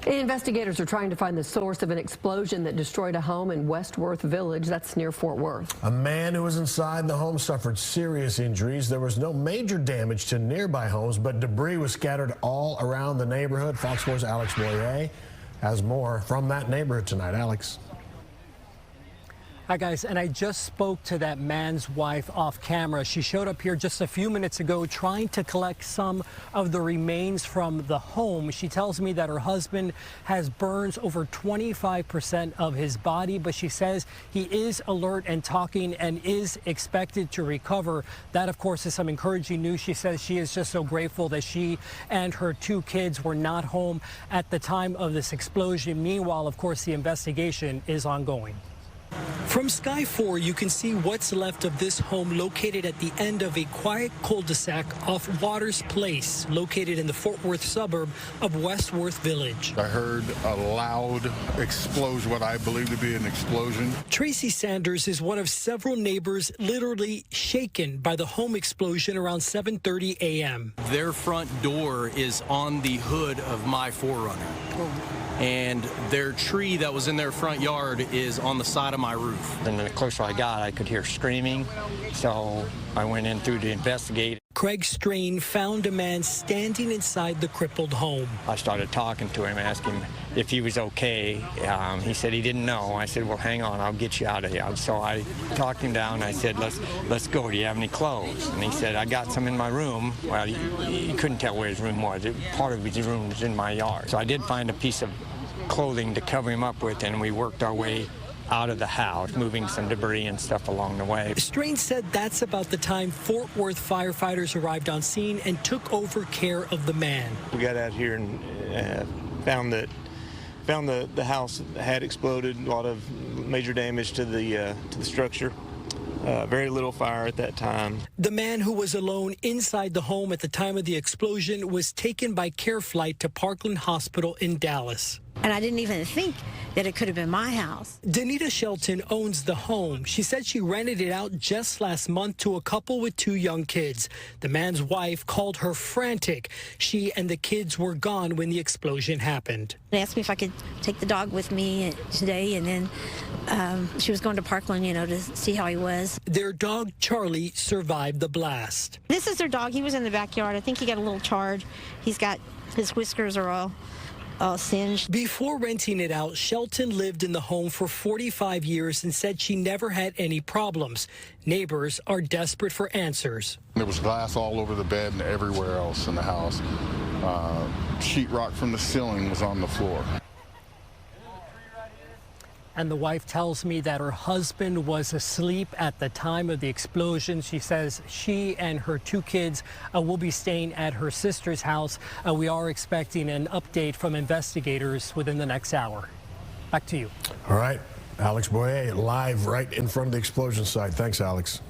Investigators are trying to find the source of an explosion that destroyed a home in Westworth Village. That's near Fort Worth. A man who was inside the home suffered serious injuries. There was no major damage to nearby homes, but debris was scattered all around the neighborhood. Fox 4's Alex Boyer has more from that neighborhood tonight. Alex. Hi guys, and I just spoke to that man's wife off camera. She showed up here just a few minutes ago trying to collect some of the remains from the home. She tells me that her husband has burns over 25% of his body, but she says he is alert and talking and is expected to recover. That, of course, is some encouraging news. She says she is just so grateful that she and her two kids were not home at the time of this explosion. Meanwhile, of course, the investigation is ongoing. From Sky 4, you can see what's left of this home located at the end of a quiet cul-de-sac off Waters Place, located in the Fort Worth suburb of Westworth Village. I heard a loud explosion, what I believe to be an explosion. Tracy Sanders is one of several neighbors literally shaken by the home explosion around 7:30 a.m. Their front door is on the hood of my 4Runner. And their tree that was in their front yard is on the side of my roof. And the closer I got, I could hear screaming, so I went in through to investigate. Craig Strain found a man standing inside the crippled home. I started talking to him, asking him if he was okay. He said he didn't know. I said, well, hang on, I'll get you out of here. So I talked him down. I said, let's go. Do you have any clothes? And he said, I got some in my room. Well, he couldn't tell where his room was. Part of his room was in my yard. So I did find a piece of clothing to cover him up with, and we worked our way out of the house, moving some debris and stuff along the way. Strain said that's about the time Fort Worth firefighters arrived on scene and took over care of the man. We got out here and found the house had exploded. A lot of major damage to the structure. Very little fire at that time. The man who was alone inside the home at the time of the explosion was taken by care flight to Parkland Hospital in Dallas. And I didn't even think that it could have been my house. Danita Shelton owns the home. She said she rented it out just last month to a couple with two young kids. The man's wife called her frantic. She and the kids were gone when the explosion happened. They asked me if I could take the dog with me today, and then she was going to Parkland, to see how he was. Their dog, Charlie, survived the blast. This is their dog. He was in the backyard. I think he got a little charred. His whiskers are all singed. Before renting it out, Shelton lived in the home for 45 years and said she never had any problems. Neighbors are desperate for answers. There was glass all over the bed and everywhere else in the house. Sheetrock from the ceiling was on the floor. And the wife tells me that her husband was asleep at the time of the explosion. She says she and her two kids will be staying at her sister's house. We are expecting an update from investigators within the next hour. Back to you. All right. Alex Boyer live right in front of the explosion site. Thanks, Alex.